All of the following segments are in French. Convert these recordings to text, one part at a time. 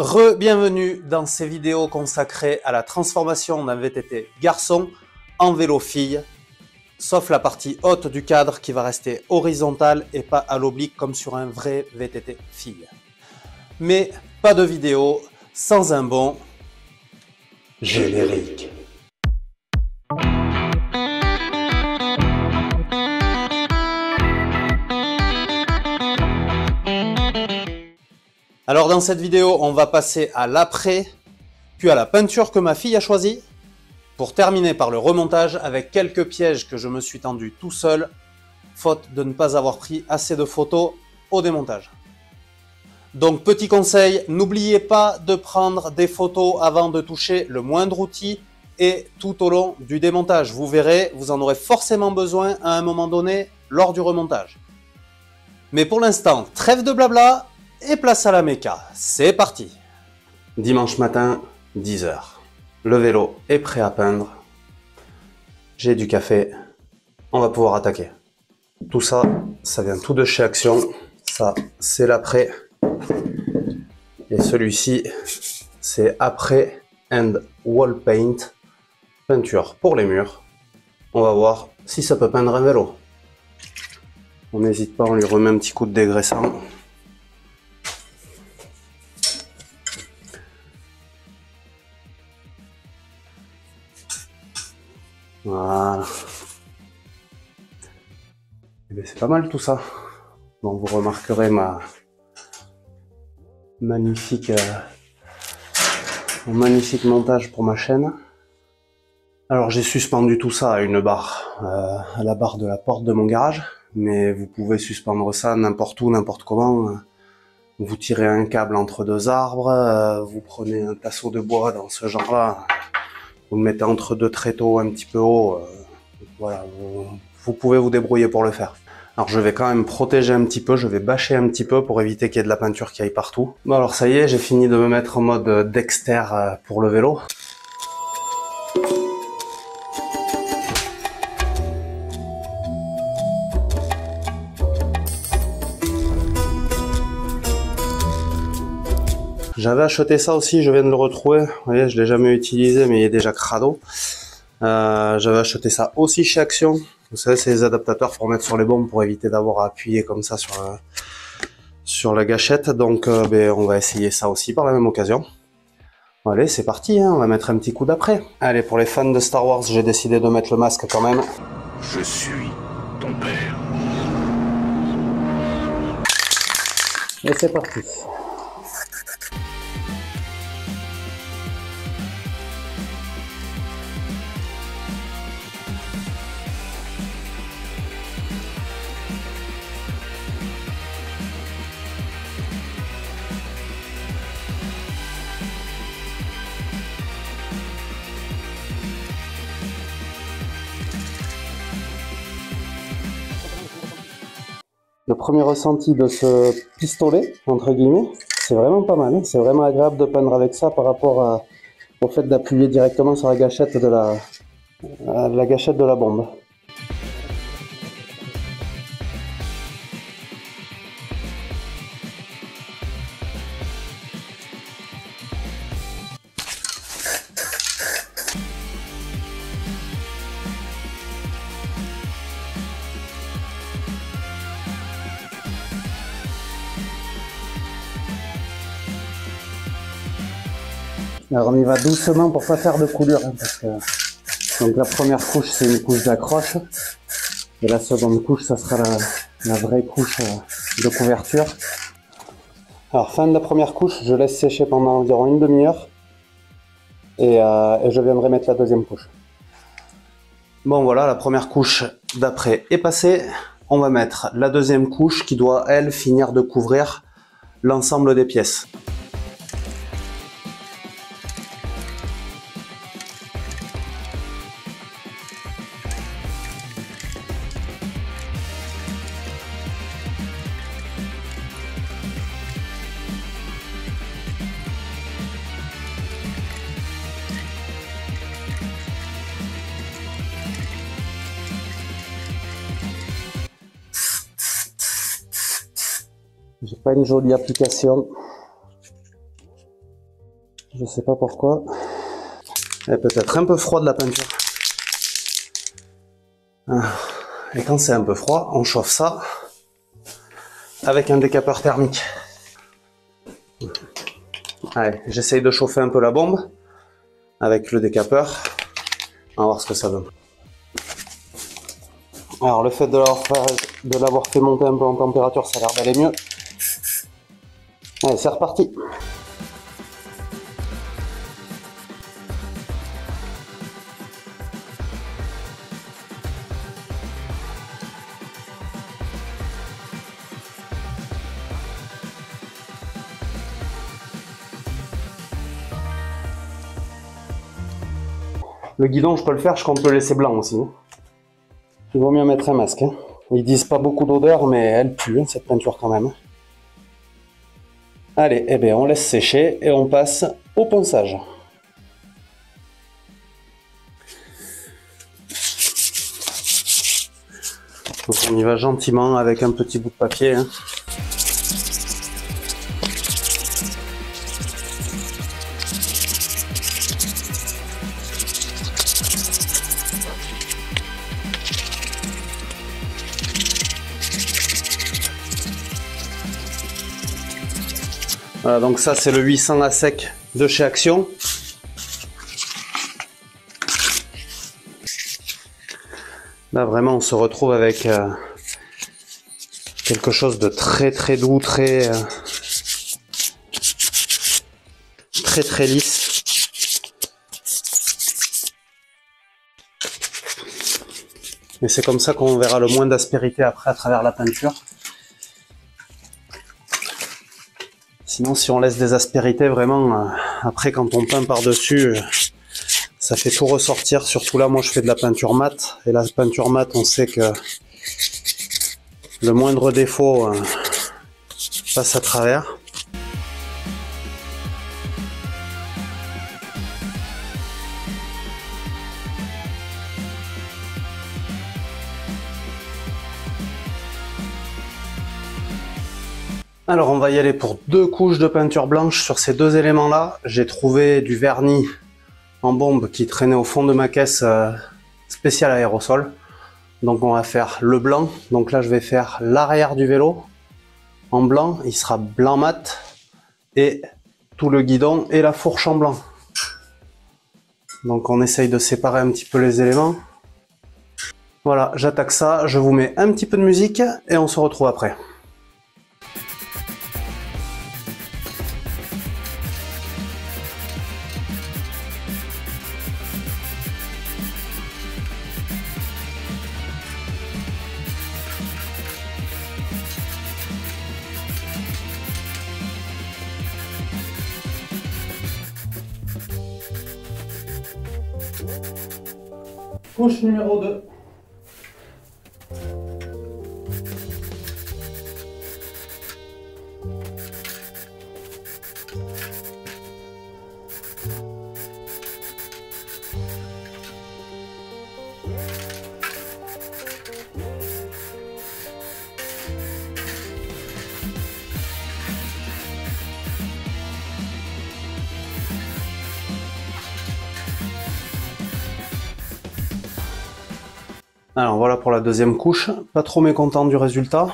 Re-bienvenue dans ces vidéos consacrées à la transformation d'un VTT garçon en vélo fille, sauf la partie haute du cadre qui va rester horizontale et pas à l'oblique comme sur un vrai VTT fille. Mais pas de vidéo sans un bon générique. Alors dans cette vidéo, on va passer à l'après, puis à la peinture que ma fille a choisie, pour terminer par le remontage avec quelques pièges que je me suis tendu tout seul, faute de ne pas avoir pris assez de photos au démontage. Donc petit conseil, n'oubliez pas de prendre des photos avant de toucher le moindre outil et tout au long du démontage. Vous verrez, vous en aurez forcément besoin à un moment donné lors du remontage. Mais pour l'instant, trêve de blabla et place à la méca. C'est parti! Dimanche matin, 10 h. Le vélo est prêt à peindre. J'ai du café. On va pouvoir attaquer. Tout ça, ça vient tout de chez Action. Ça, c'est l'après. Et celui-ci, c'est après and wall paint. Peinture pour les murs. On va voir si ça peut peindre un vélo. On n'hésite pas, on lui remet un petit coup de dégraissant. Voilà. C'est pas mal tout ça. Bon, vous remarquerez mon magnifique montage pour ma chaîne. Alors j'ai suspendu tout ça à une barre, à la barre de la porte de mon garage. Mais vous pouvez suspendre ça n'importe où, n'importe comment. Vous tirez un câble entre deux arbres, vous prenez un tasseau de bois dans ce genre-là. Vous le mettez entre deux tréteaux un petit peu haut, voilà, vous pouvez vous débrouiller pour le faire. Alors je vais quand même protéger un petit peu, je vais bâcher un petit peu pour éviter qu'il y ait de la peinture qui aille partout. Bon alors ça y est, j'ai fini de me mettre en mode Dexter pour le vélo. J'avais acheté ça aussi, je viens de le retrouver. Vous voyez, je l'ai jamais utilisé, mais il est déjà crado. J'avais acheté ça aussi chez Action. Vous savez, c'est les adaptateurs pour mettre sur les bombes pour éviter d'avoir à appuyer comme ça sur la gâchette. Donc, on va essayer ça aussi par la même occasion. Allez, c'est parti, hein, on va mettre un petit coup d'après. Allez, pour les fans de Star Wars, j'ai décidé de mettre le masque quand même. Je suis ton père. Et c'est parti. Le premier ressenti de ce pistolet, entre guillemets, c'est vraiment pas mal. Hein. C'est vraiment agréable de peindre avec ça par rapport au fait d'appuyer directement sur la gâchette de la bombe. Alors on y va doucement pour pas faire de coulure, hein, parce que donc la première couche c'est une couche d'accroche et la seconde couche ça sera la vraie couche de couverture. Alors fin de la première couche, je laisse sécher pendant environ une demi-heure et je viendrai mettre la deuxième couche. Bon voilà, la première couche d'après est passée. On va mettre la deuxième couche qui doit elle finir de couvrir l'ensemble des pièces. J'ai pas une jolie application. Je sais pas pourquoi. Elle est peut-être un peu froide la peinture. Et quand c'est un peu froid, on chauffe ça avec un décapeur thermique. Allez, j'essaye de chauffer un peu la bombe avec le décapeur. On va voir ce que ça donne. Alors le fait de l'avoir fait monter un peu en température, ça a l'air d'aller mieux. Allez, c'est reparti. Le guidon, je peux le faire, je compte le laisser blanc aussi. Il vaut mieux mettre un masque. Ils disent pas beaucoup d'odeur, mais elle pue, cette peinture quand même. Allez, eh bien, on laisse sécher et on passe au ponçage. Donc on y va gentiment avec un petit bout de papier. Voilà, donc ça c'est le 800 à sec de chez Action. Là vraiment on se retrouve avec quelque chose de très très doux, très lisse. Et c'est comme ça qu'on verra le moins d'aspérité après à travers la peinture. Sinon, si on laisse des aspérités, vraiment, après quand on peint par-dessus, ça fait tout ressortir. Surtout là, moi je fais de la peinture mate. Et la peinture mate, on sait que le moindre défaut passe à travers. Alors on va y aller pour 2 couches de peinture blanche sur ces 2 éléments là. J'ai trouvé du vernis en bombe qui traînait au fond de ma caisse spéciale aérosol. Donc on va faire le blanc. Donc là je vais faire l'arrière du vélo en blanc. Il sera blanc mat. Et tout le guidon et la fourche en blanc. Donc on essaye de séparer un petit peu les éléments. Voilà, j'attaque ça. Je vous mets un petit peu de musique et on se retrouve après. Couche numéro 2. Alors voilà pour la deuxième couche, pas trop mécontent du résultat,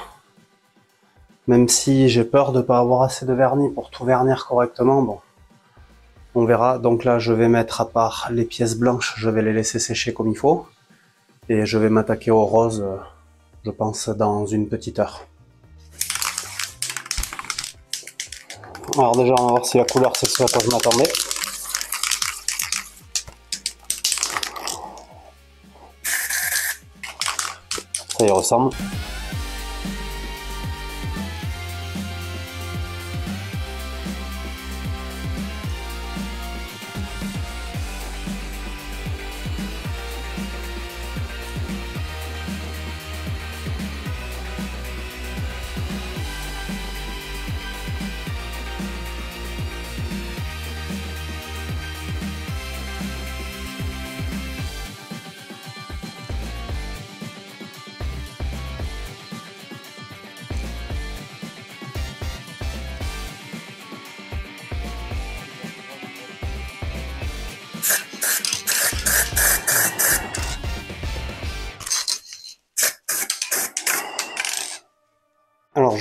même si j'ai peur de ne pas avoir assez de vernis pour tout vernir correctement, bon, on verra. Donc là je vais mettre à part les pièces blanches, je vais les laisser sécher comme il faut, et je vais m'attaquer au rose, je pense, dans une petite heure. Alors déjà on va voir si la couleur c'est ce à quoi je m'attendais. Ça y ressemble.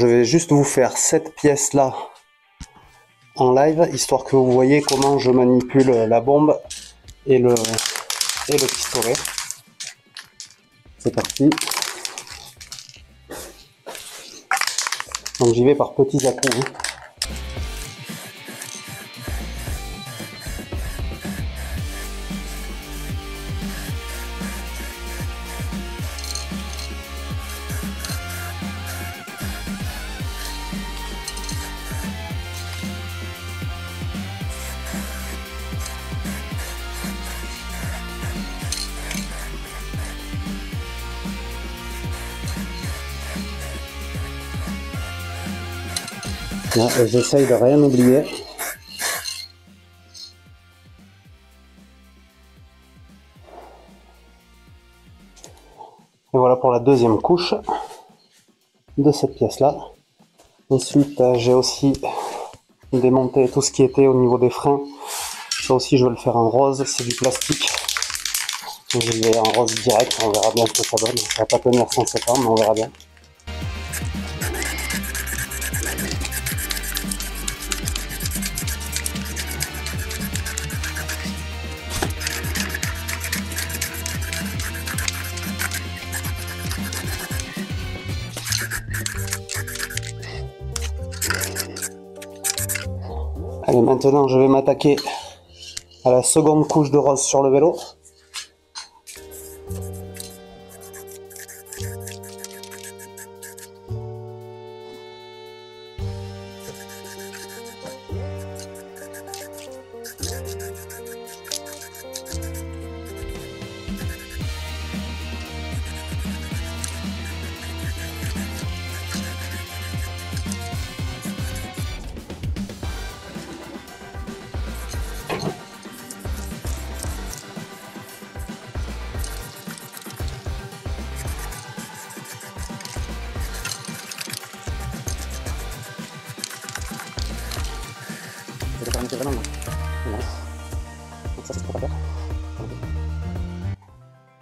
je vais juste vous faire cette pièce là en live, histoire que vous voyez comment je manipule la bombe et le pistolet. C'est parti. Donc j'y vais par petits à-coups. J'essaye de rien oublier. Et voilà pour la deuxième couche de cette pièce là. Ensuite j'ai aussi démonté tout ce qui était au niveau des freins. Ça aussi je vais le faire en rose, c'est du plastique. Je vais en rose direct, on verra bien ce que ça donne. Ça va pas tenir 107 ans mais on verra bien. Allez, maintenant je vais m'attaquer à la seconde couche de rose sur le vélo.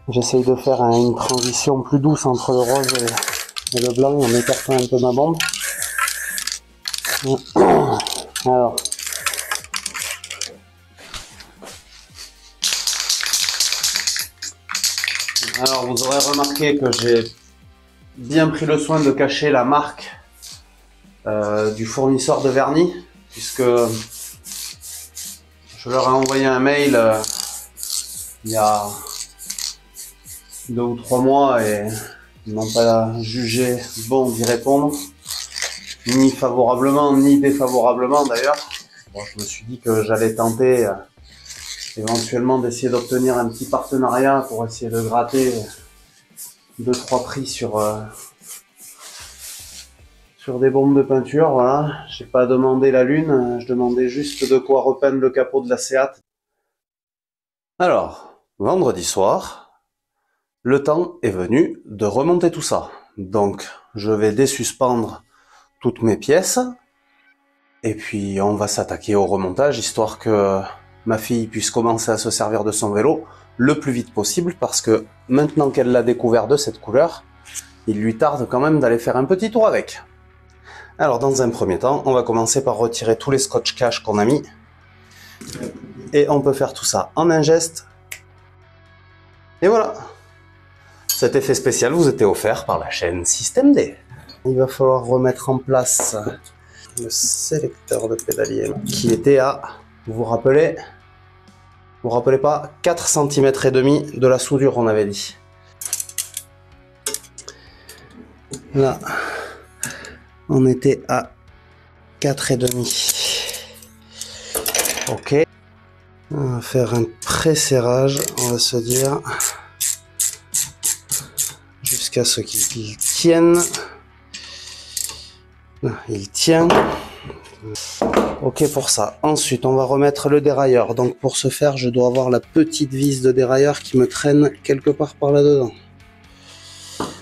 J'essaye de faire une transition plus douce entre le rose et le blanc en écartant un peu ma bombe. Alors vous aurez remarqué que j'ai bien pris le soin de cacher la marque du fournisseur de vernis, puisque je leur ai envoyé un mail il y a 2 ou 3 mois et ils n'ont pas jugé bon d'y répondre, ni favorablement ni défavorablement d'ailleurs. Bon, je me suis dit que j'allais tenter éventuellement d'essayer d'obtenir un petit partenariat pour essayer de gratter 2-3 prix sur des bombes de peinture. Voilà, j'ai pas demandé la lune, je demandais juste de quoi repeindre le capot de la Seat. Alors, vendredi soir, le temps est venu de remonter tout ça. Donc, je vais désuspendre toutes mes pièces et puis on va s'attaquer au remontage, histoire que ma fille puisse commencer à se servir de son vélo le plus vite possible, parce que maintenant qu'elle l'a découvert de cette couleur, il lui tarde quand même d'aller faire un petit tour avec. Alors dans un premier temps, on va commencer par retirer tous les scotch cache qu'on a mis. Et on peut faire tout ça en un geste. Et voilà. Cet effet spécial vous était offert par la chaîne Système D. Il va falloir remettre en place le sélecteur de pédalier qui était à, vous vous rappelez pas, 4 cm et demi de la soudure, on avait dit. Là, on était à 4 et demi. Ok. On va faire un pré-serrage, on va se dire, jusqu'à ce qu'il tienne. Il tient. Ok pour ça. Ensuite, on va remettre le dérailleur. Donc pour ce faire, je dois avoir la petite vis de dérailleur qui me traîne quelque part par là-dedans.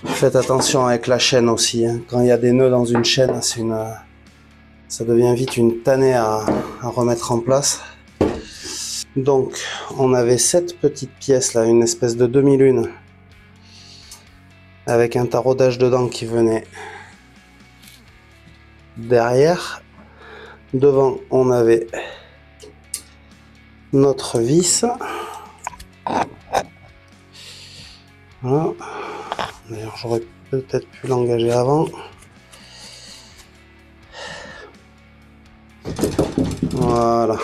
Faites attention avec la chaîne aussi. Hein. Quand il y a des nœuds dans une chaîne, ça devient vite une tannée à remettre en place. Donc, on avait cette petite pièce là, une espèce de demi-lune, avec un taraudage dedans qui venait derrière. Devant, on avait notre vis. Voilà. D'ailleurs, j'aurais peut-être pu l'engager avant. Voilà.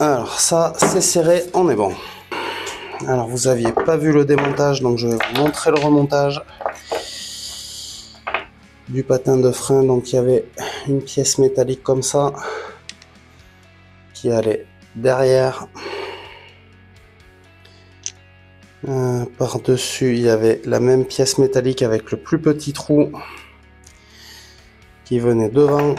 Alors ça, c'est serré, on est bon. Alors vous aviez pas vu le démontage, donc je vais vous montrer le remontage du patin de frein. Donc il y avait une pièce métallique comme ça qui allait derrière. Par-dessus, il y avait la même pièce métallique avec le plus petit trou qui venait devant.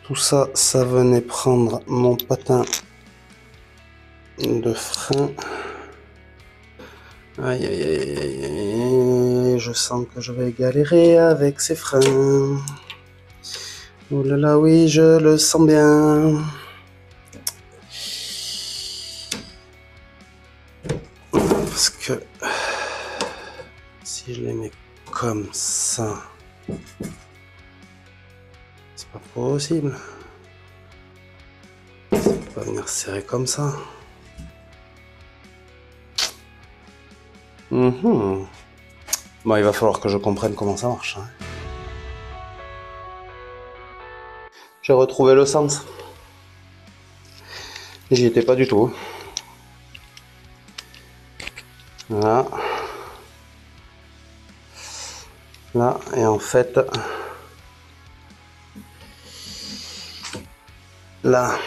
Tout ça, ça venait prendre mon patin de frein. Aïe aïe aïe aïe aïe, je sens que je vais galérer avec ces freins. Oh là là, oui, je le sens bien. Parce que si je les mets comme ça, c'est pas possible. Ça peut pas venir serrer comme ça. Bon, il va falloir que je comprenne comment ça marche. Hein. J'ai retrouvé le sens. J'y étais pas du tout. Voilà. Là, et en fait, là,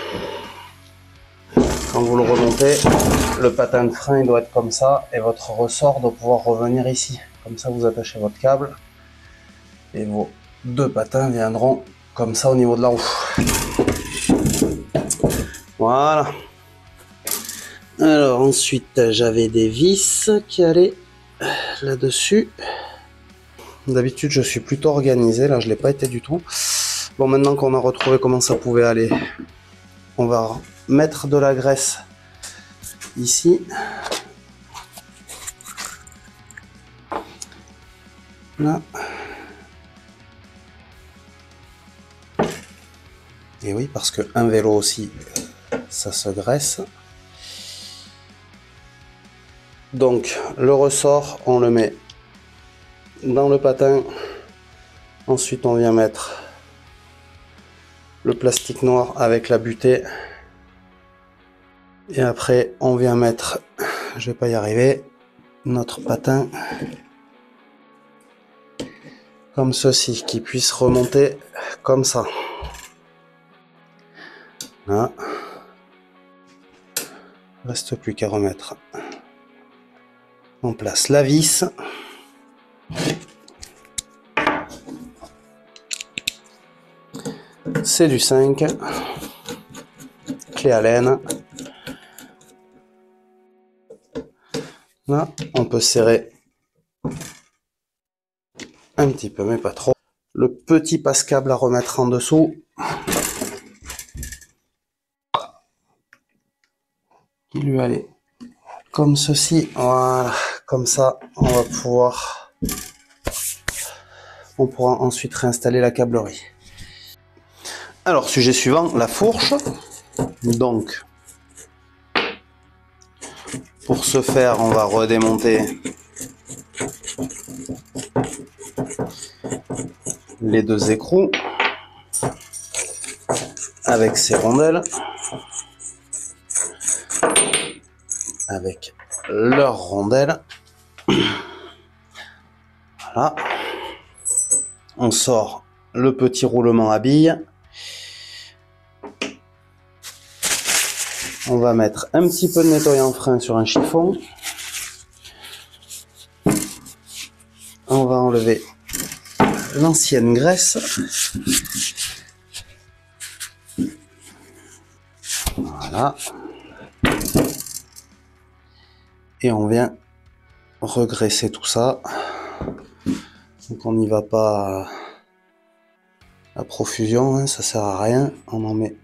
quand vous le remontez, le patin de frein il doit être comme ça et votre ressort doit pouvoir revenir ici. Comme ça, vous attachez votre câble et vos deux patins viendront comme ça au niveau de la roue. Voilà. Alors ensuite, j'avais des vis qui allaient là-dessus. D'habitude, je suis plutôt organisé. Là, je l'ai pas été du tout. Bon, maintenant qu'on a retrouvé comment ça pouvait aller, on va mettre de la graisse ici. Là. Et oui, parce qu'un vélo aussi, ça se graisse. Donc, le ressort, on le met dans le patin. Ensuite, on vient mettre le plastique noir avec la butée. Et après, on vient mettre, je vais pas y arriver, notre patin comme ceci, qui puisse remonter comme ça. Là. Reste plus qu'à remettre en place la vis. C'est du 5. Clé Allen. Là, on peut serrer un petit peu, mais pas trop. Le petit passe-câble à remettre en dessous. Qui lui allait comme ceci. Voilà, comme ça, on pourra ensuite réinstaller la câblerie. Alors, sujet suivant, la fourche. Donc, pour ce faire, on va redémonter les deux écrous avec ces rondelles, avec leurs rondelles. Voilà. On sort le petit roulement à billes. On va mettre un petit peu de nettoyant frein sur un chiffon. On va enlever l'ancienne graisse. Voilà. Et on vient regraisser tout ça. Donc on n'y va pas à profusion, hein, ça sert à rien. On en met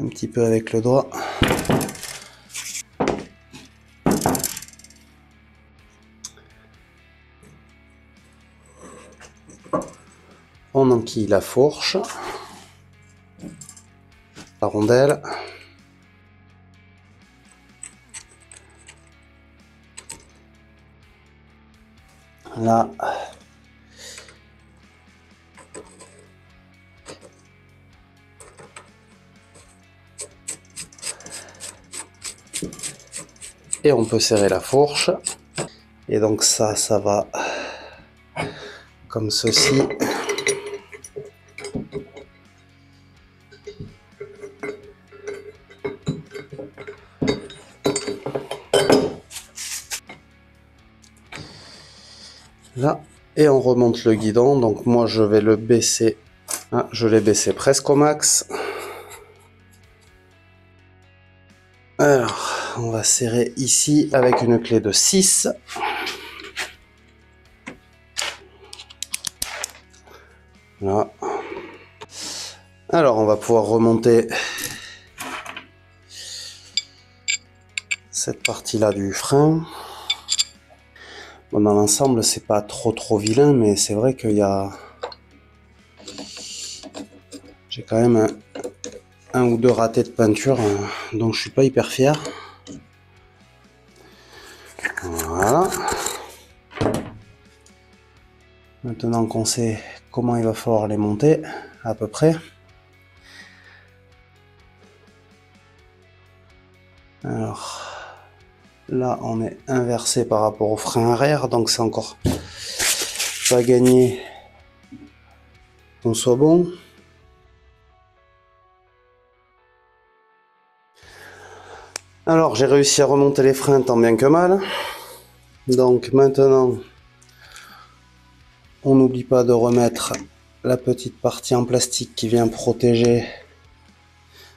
un petit peu avec le doigt. On enquille la fourche, la rondelle. Là. Et on peut serrer la fourche. Et donc ça va comme ceci. Là, et on remonte le guidon. Donc moi je vais le baisser. Ah, je l'ai baissé presque au max. Alors, on va serrer ici avec une clé de 6. Là. Alors, on va pouvoir remonter cette partie-là du frein. Bon, dans l'ensemble, c'est pas trop vilain, mais c'est vrai qu'il y a... J'ai quand même un ou deux ratés de peinture dont je suis pas hyper fier. Voilà. Maintenant qu'on sait comment il va falloir les monter, à peu près. Alors, là, on est inversé par rapport au frein arrière, donc c'est encore pas gagné qu'on soit bon. Alors, j'ai réussi à remonter les freins tant bien que mal. Donc maintenant, on n'oublie pas de remettre la petite partie en plastique qui vient protéger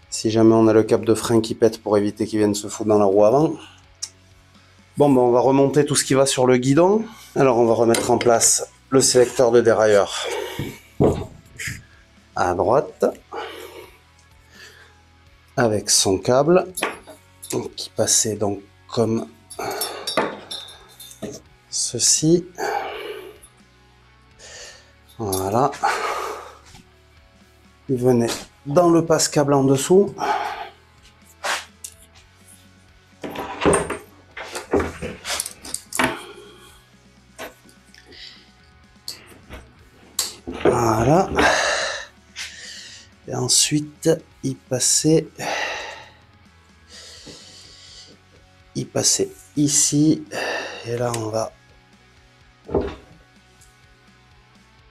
si jamais on a le cap de frein qui pète pour éviter qu'il vienne se foutre dans la roue avant. Bon, ben on va remonter tout ce qui va sur le guidon. Alors on va remettre en place le sélecteur de dérailleur à droite avec son câble qui passait donc comme ceci. Voilà. Il venait dans le passe-câble en dessous. Voilà. Et ensuite, il passait ici. Et là, on va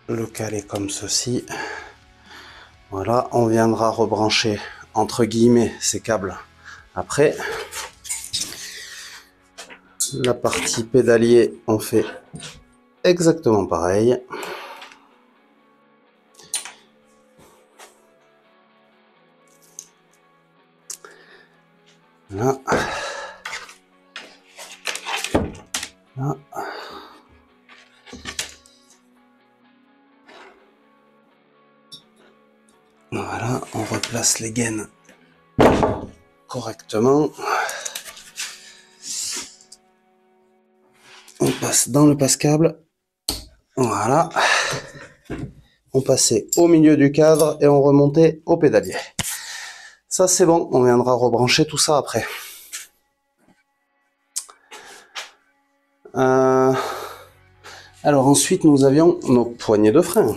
le caler comme ceci. Voilà, on viendra rebrancher entre guillemets ces câbles après. La partie pédalier, on fait exactement pareil. Là. Là. Voilà, on replace les gaines correctement. On passe dans le passe-câble. Voilà. On passait au milieu du cadre et on remontait au pédalier. Ça c'est bon, on viendra rebrancher tout ça après. Alors ensuite nous avions nos poignées de frein.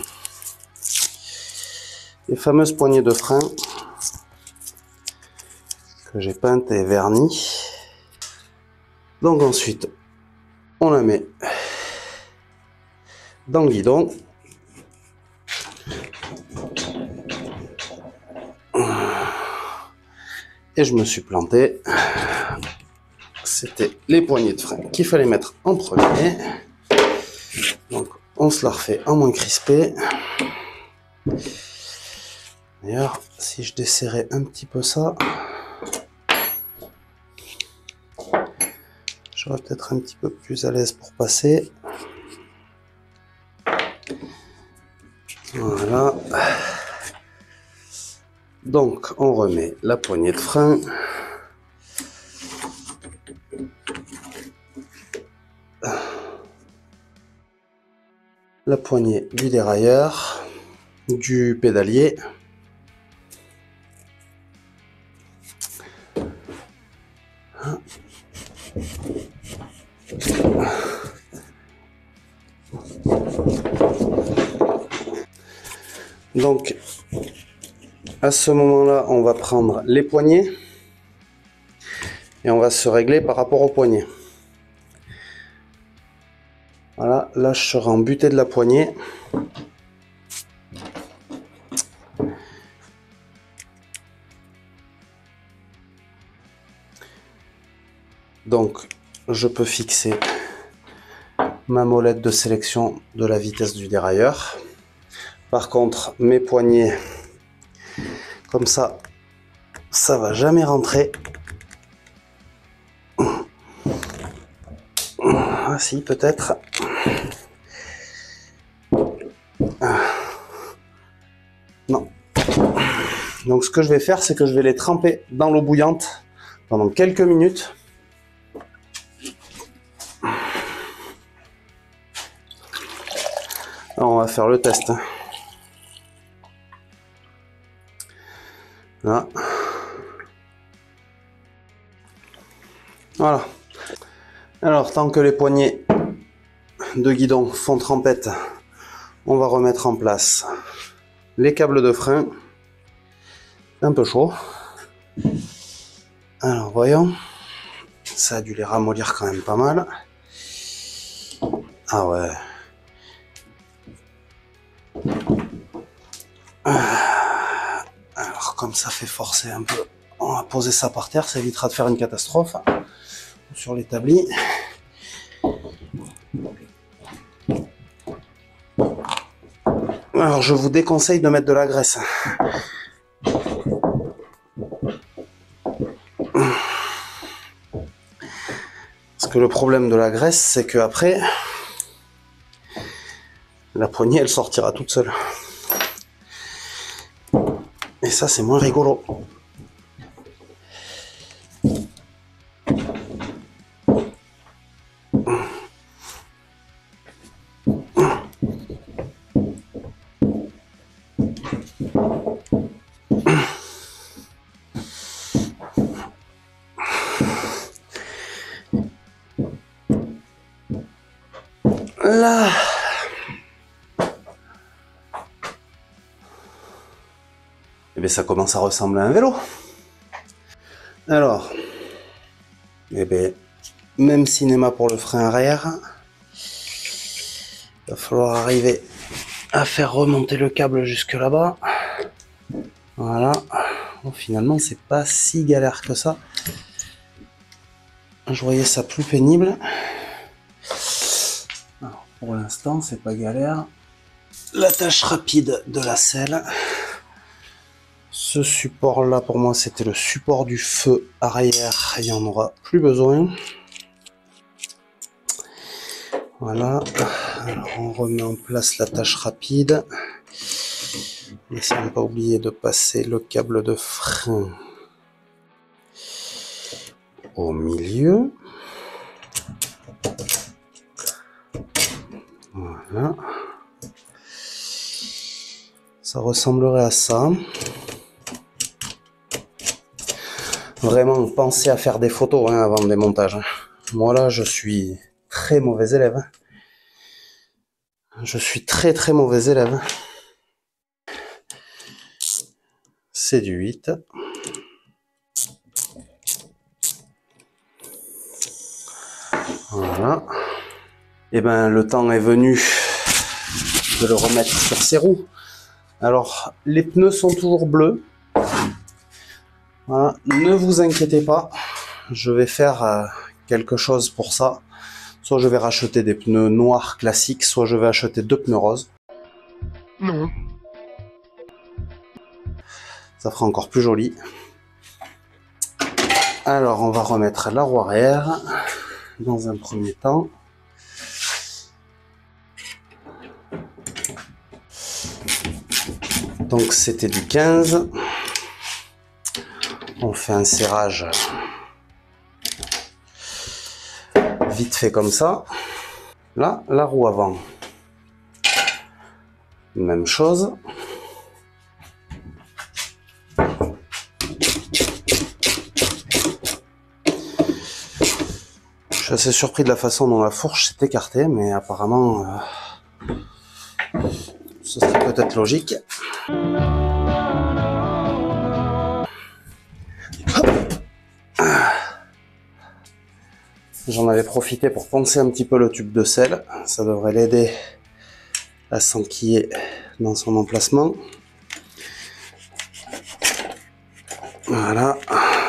Les fameuses poignées de frein que j'ai peintes et vernies. Donc ensuite on la met dans le guidon. Et je me suis planté. C'était les poignées de frein qu'il fallait mettre en premier. Donc on se la refait en moins crispé. D'ailleurs, si je desserrais un petit peu ça, j'aurais peut-être un petit peu plus à l'aise pour passer. Voilà. Donc on remet la poignée de frein. La poignée du dérailleur, du pédalier. Donc à ce moment-là, on va prendre les poignées et on va se régler par rapport aux poignées. Voilà, là je serai en butée de la poignée. Donc je peux fixer ma molette de sélection de la vitesse du dérailleur. Par contre, mes poignets, comme ça va jamais rentrer. Ah si, peut-être. Non. Donc ce que je vais faire, c'est que je vais les tremper dans l'eau bouillante pendant quelques minutes. Alors, on va faire le test. Là. Voilà. Alors, tant que les poignées de guidon font trempette, on va remettre en place les câbles de frein. C'est un peu chaud. Alors, voyons. Ça a dû les ramollir quand même pas mal. Ah ouais. Alors, comme ça fait forcer un peu, on va poser ça par terre, ça évitera de faire une catastrophe sur l'établi. Alors, je vous déconseille de mettre de la graisse. Parce que le problème de la graisse, c'est que après, la poignée, elle sortira toute seule. Et ça, c'est moins rigolo. Là. Et bien ça commence à ressembler à un vélo. Alors, et bien, même cinéma pour le frein arrière. Il va falloir arriver à faire remonter le câble jusque là-bas. Voilà. Bon, finalement, c'est pas si galère que ça. Je voyais ça plus pénible. Alors, pour l'instant, c'est pas galère. L'attache rapide de la selle. Ce support là pour moi c'était le support du feu arrière, il n'y en aura plus besoin. Voilà, alors on remet en place l'attache rapide. N'essayons de ne pas oublier de passer le câble de frein au milieu. Voilà. Ça ressemblerait à ça. Vraiment, pensez à faire des photos avant le démontage. Moi là, je suis très mauvais élève. Je suis très mauvais élève. C'est du 8. Voilà. Et ben le temps est venu de le remettre sur ses roues. Alors, les pneus sont toujours bleus. Voilà. Ne vous inquiétez pas, je vais faire quelque chose pour ça. Soit je vais racheter des pneus noirs classiques, soit je vais acheter 2 pneus roses. Non. Ça fera encore plus joli. Alors, on va remettre la roue arrière dans un premier temps. Donc, c'était du 15. On fait un serrage vite fait comme ça. Là, la roue avant. Même chose. Je suis assez surpris de la façon dont la fourche s'est écartée, mais apparemment, ce serait peut-être logique. J'en avais profité pour poncer un petit peu le tube de sel. Ça devrait l'aider à s'enquiller dans son emplacement. Voilà.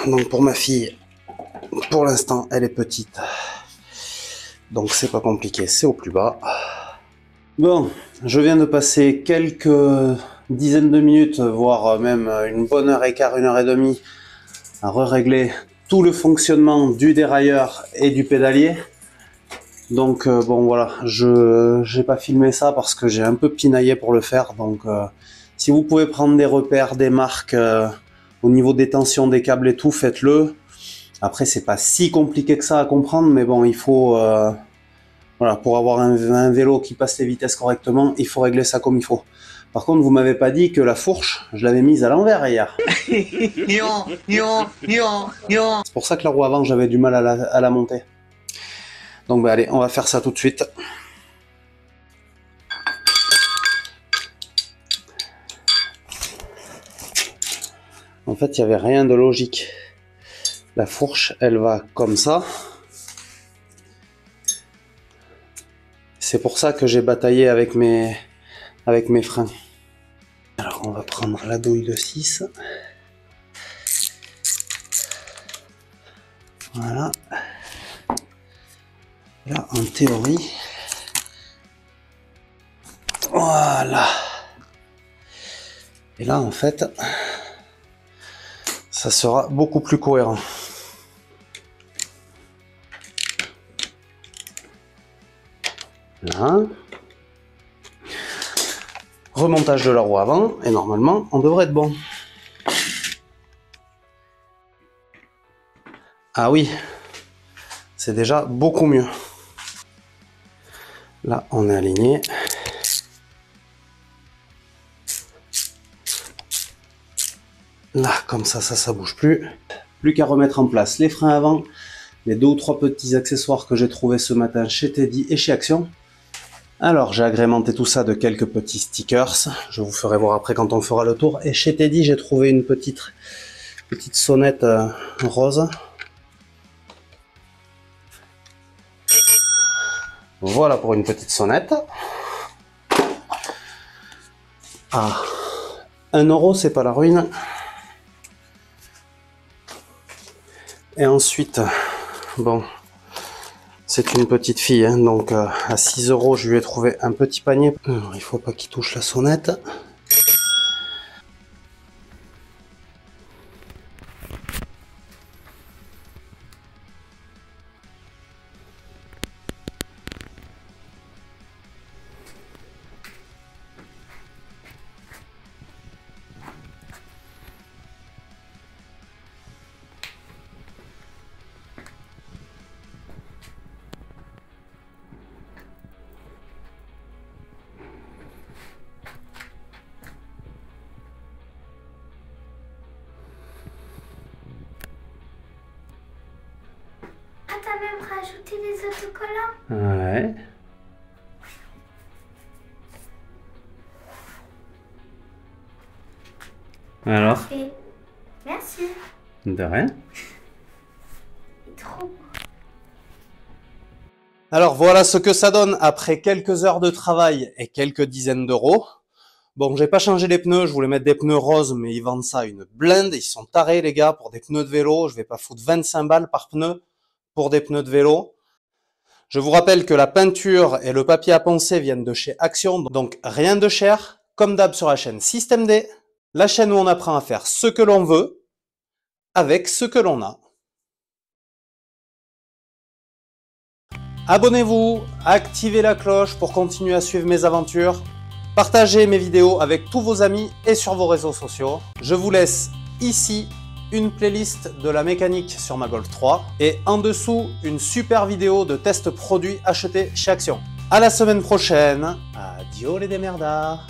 Donc pour ma fille, pour l'instant, elle est petite. Donc c'est pas compliqué, c'est au plus bas. Bon, je viens de passer quelques dizaines de minutes, voire même une bonne heure et quart, une heure et demie, à régler tout le fonctionnement du dérailleur et du pédalier. Donc bon voilà, je n'ai pas filmé ça parce que j'ai un peu pinaillé pour le faire. Donc si vous pouvez prendre des repères, des marques au niveau des tensions des câbles et tout, faites-le. Après c'est pas si compliqué que ça à comprendre, mais bon il faut voilà, pour avoir un vélo qui passe les vitesses correctement, il faut régler ça comme il faut. Par contre, vous m'avez pas dit que la fourche, je l'avais mise à l'envers hier. C'est pour ça que la roue avant, j'avais du mal à la monter. Donc bah allez, on va faire ça tout de suite. En fait, il n'y avait rien de logique. La fourche, elle va comme ça. C'est pour ça que j'ai bataillé avec mes freins. Alors on va prendre la douille de 6. Voilà. Là, en théorie. Voilà. Et là, en fait, ça sera beaucoup plus cohérent. Là. Remontage de la roue avant, et normalement, on devrait être bon. Ah oui, c'est déjà beaucoup mieux. Là, on est aligné. Là, comme ça bouge plus. Plus qu'à remettre en place les freins avant, les 2 ou 3 petits accessoires que j'ai trouvés ce matin chez Teddy et chez Action. Alors, j'ai agrémenté tout ça de quelques petits stickers. Je vous ferai voir après quand on fera le tour. Et chez Teddy, j'ai trouvé une petite sonnette rose. Voilà pour une petite sonnette. Ah, 1 €, c'est pas la ruine. Et ensuite, bon, c'est une petite fille, hein, donc à 6 €, je lui ai trouvé un petit panier. Alors, il faut pas qu'il touche la sonnette. T'as même rajouté des autocollants? Ouais. Alors? Et merci. De rien. Il est trop beau. Alors voilà ce que ça donne après quelques heures de travail et quelques dizaines d'euros. Bon, j'ai pas changé les pneus, je voulais mettre des pneus roses, mais ils vendent ça une blinde, ils sont tarés les gars pour des pneus de vélo, je vais pas foutre 25 balles par pneu pour des pneus de vélo. Je vous rappelle que la peinture et le papier à poncer viennent de chez Action, donc rien de cher, comme d'hab sur la chaîne Système D, la chaîne où on apprend à faire ce que l'on veut, avec ce que l'on a. Abonnez-vous, activez la cloche pour continuer à suivre mes aventures. Partagez mes vidéos avec tous vos amis et sur vos réseaux sociaux. Je vous laisse ici une playlist de la mécanique sur ma Golf 3 et en dessous une super vidéo de test produit acheté chez Action. À la semaine prochaine, adios les démerdards.